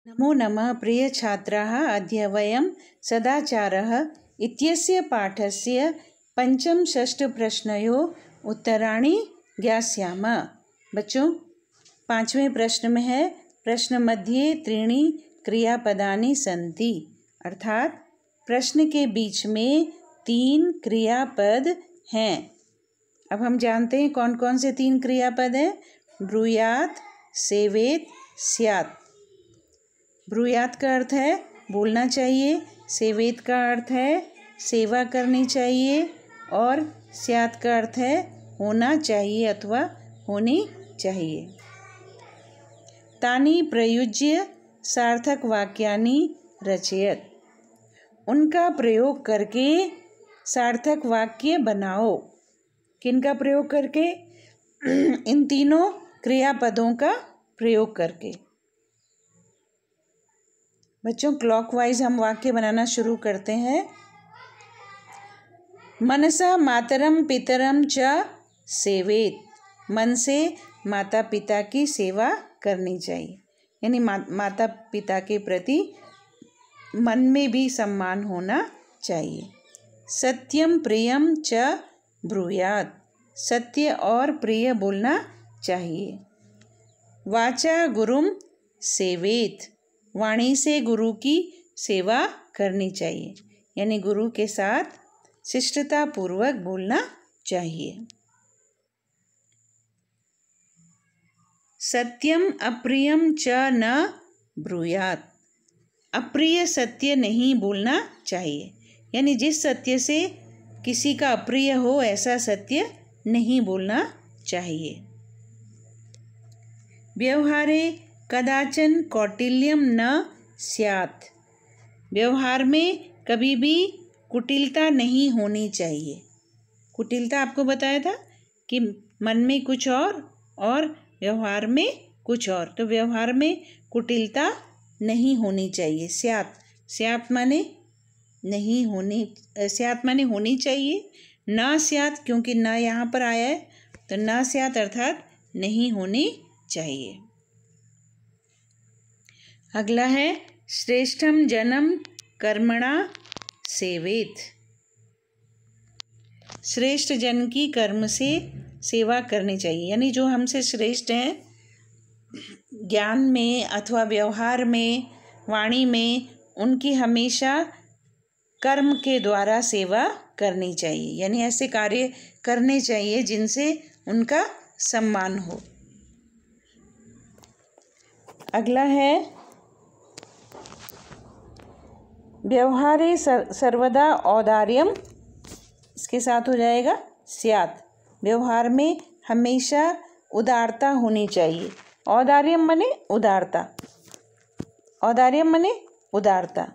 नमो नमः प्रिय छात्राः। अद्य वयं सदाचारः इत्यस्य पाठस्य पंचम षष्ठ प्रश्नयोः उत्तराणि ज्ञास्यामः। बच्चों, पांचवें प्रश्न में है प्रश्न मध्ये त्रीणि क्रियापदानि सन्ति, अर्थात प्रश्न के बीच में 3 क्रियापद हैं। अब हम जानते हैं कौन कौन से 3 क्रियापद हैं। ब्रूयात, सेवेत, स्यात्। ब्रूयात का अर्थ है बोलना चाहिए, सेवेत का अर्थ है सेवा करनी चाहिए और स्यात् का अर्थ है होना चाहिए अथवा होनी चाहिए। तानि प्रयुज्य सार्थक वाक्यानि रचयत। उनका प्रयोग करके सार्थक वाक्य बनाओ। किनका प्रयोग करके? इन तीनों क्रियापदों का प्रयोग करके। बच्चों, क्लॉकवाइज हम वाक्य बनाना शुरू करते हैं। मनसा मातरम पितरम च सेवेत। मन से माता पिता की सेवा करनी चाहिए, यानी माता पिता के प्रति मन में भी सम्मान होना चाहिए। सत्यम प्रियम च ब्रूयात। सत्य और प्रिय बोलना चाहिए। वाचा गुरुम सेवेत। वाणी से गुरु की सेवा करनी चाहिए, यानी गुरु के साथ शिष्टता पूर्वक बोलना चाहिए। सत्यम अप्रियम च न ब्रूयात। अप्रिय सत्य नहीं बोलना चाहिए, यानी जिस सत्य से किसी का अप्रिय हो ऐसा सत्य नहीं बोलना चाहिए। व्यवहारे कदाचन कौटिल्यम न स्यात्। व्यवहार में कभी भी कुटिलता नहीं होनी चाहिए। कुटिलता आपको बताया था कि मन में कुछ और व्यवहार में कुछ और, तो व्यवहार में कुटिलता नहीं होनी चाहिए। स्यात् माने नहीं होनी, स्यात् माने होनी चाहिए। न स्यात् क्योंकि न यहाँ पर आया है, तो न स्यात् अर्थात नहीं होनी चाहिए। अगला है श्रेष्ठम जनम कर्मणा सेवेत। श्रेष्ठ जन की कर्म से सेवा करनी चाहिए, यानी जो हमसे श्रेष्ठ हैं ज्ञान में अथवा व्यवहार में, वाणी में, उनकी हमेशा कर्म के द्वारा सेवा करनी चाहिए, यानी ऐसे कार्य करने चाहिए जिनसे उनका सम्मान हो। अगला है व्यवहारे सर्वदा औदार्यम। इसके साथ हो जाएगा स्यात्। व्यवहार में हमेशा उदारता होनी चाहिए। औदार्यम माने उदारता। औदार्यम माने उदारता।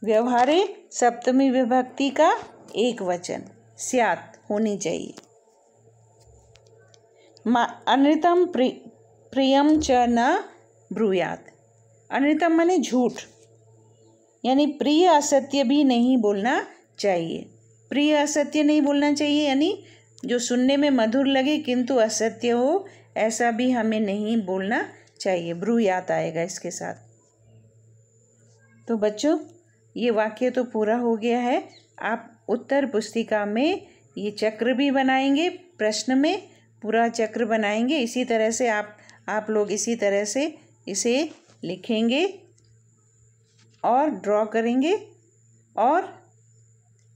व्यवहारे सप्तमी विभक्ति का एक वचन, स्यात् होनी चाहिए। अनृतम प्रियम च न ब्रूयात। अनृतम माने झूठ, यानी प्रिय असत्य भी नहीं बोलना चाहिए। प्रिय असत्य नहीं बोलना चाहिए, यानी जो सुनने में मधुर लगे किंतु असत्य हो, ऐसा भी हमें नहीं बोलना चाहिए। ब्रूयात आएगा इसके साथ। तो बच्चों, ये वाक्य तो पूरा हो गया है। आप उत्तर पुस्तिका में ये चक्र भी बनाएंगे, प्रश्न में पूरा चक्र बनाएंगे। इसी तरह से आप लोग इसी तरह से इसे लिखेंगे और ड्रॉ करेंगे और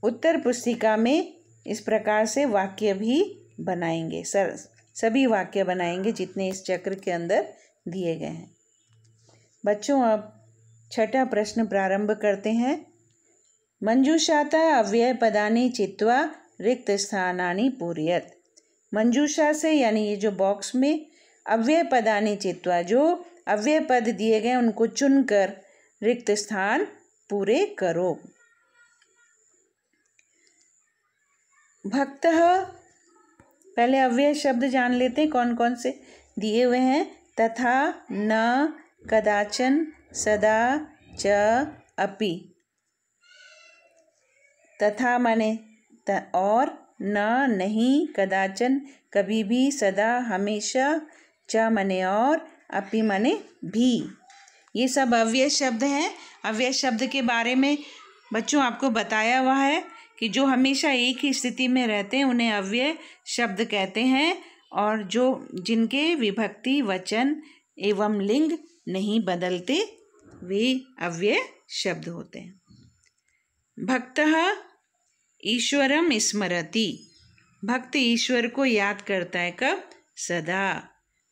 उत्तर पुस्तिका में इस प्रकार से वाक्य भी बनाएंगे। सभी वाक्य बनाएंगे जितने इस चक्र के अंदर दिए गए हैं। बच्चों, अब छठा प्रश्न प्रारंभ करते हैं। मंजूषाता अव्यय पदानि चित्वा रिक्त स्थानानि पूरयत। मंजूषा से, यानी ये जो बॉक्स में अव्यय पदानि चित्वा, जो अव्यय पद दिए गए उनको चुनकर रिक्त स्थान पूरे करो। भक्तः, पहले अव्यय शब्द जान लेते हैं कौन कौन से दिए हुए हैं। तथा, न, कदाचन, सदा, च, अपि। तथा माने और, न नहीं, कदाचन कभी भी, सदा हमेशा, च माने और, अपि माने भी। ये सब अव्यय शब्द हैं। अव्यय शब्द के बारे में बच्चों आपको बताया हुआ है कि जो हमेशा एक ही स्थिति में रहते हैं उन्हें अव्यय शब्द कहते हैं, और जो जिनके विभक्ति, वचन एवं लिंग नहीं बदलते वे अव्यय शब्द होते हैं। भक्तः ईश्वरम स्मरति, भक्त ईश्वर को याद करता है कब? सदा।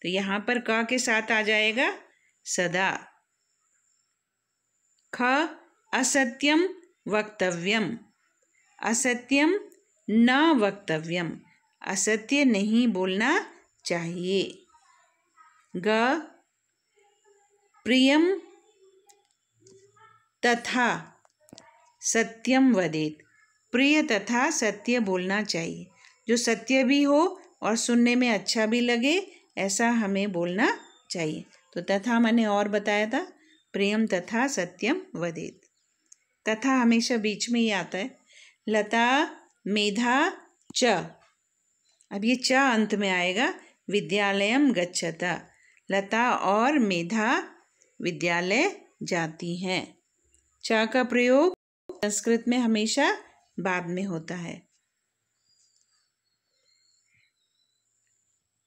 तो यहाँ पर का के साथ आ जाएगा सदा। ख असत्यम वक्तव्यम, असत्यम न वक्तव्यम, असत्य नहीं बोलना चाहिए। ग प्रियम तथा सत्यम वदेत, प्रिय तथा सत्य बोलना चाहिए। जो सत्य भी हो और सुनने में अच्छा भी लगे ऐसा हमें बोलना चाहिए। तो तथा मैंने और बताया था, प्रियम तथा सत्यम वदेत। तथा हमेशा बीच में ही आता है। लता मेधा च, अब ये च अंत में आएगा। विद्यालयम गच्छता, लता और मेधा विद्यालय जाती हैं। च का प्रयोग संस्कृत में हमेशा बाद में होता है।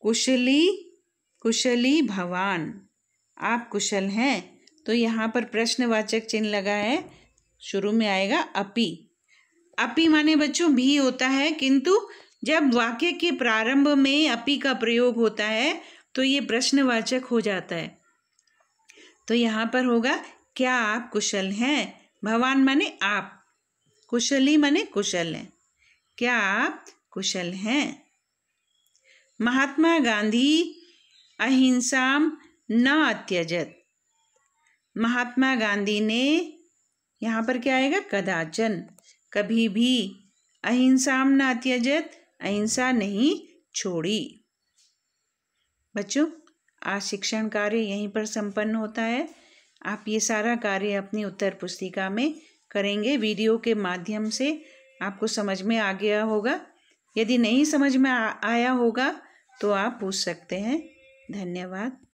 कुशली कुशली भवान, आप कुशल हैं। तो यहाँ पर प्रश्नवाचक चिन्ह लगा है, शुरू में आएगा अपि। अपि माने बच्चों भी होता है, किंतु जब वाक्य के प्रारंभ में अपि का प्रयोग होता है तो ये प्रश्नवाचक हो जाता है। तो यहाँ पर होगा क्या आप कुशल हैं। भवान माने आप, कुशली माने कुशल हैं। क्या आप कुशल हैं। महात्मा गांधी अहिंसाम न अत्यजत, महात्मा गांधी ने, यहाँ पर क्या आएगा कदाचन, कभी भी। अहिंसाम न अत्यजत, अहिंसा नहीं छोड़ी। बच्चों आज शिक्षण कार्य यहीं पर संपन्न होता है। आप ये सारा कार्य अपनी उत्तर पुस्तिका में करेंगे। वीडियो के माध्यम से आपको समझ में आ गया होगा। यदि नहीं समझ में आया होगा तो आप पूछ सकते हैं। धन्यवाद।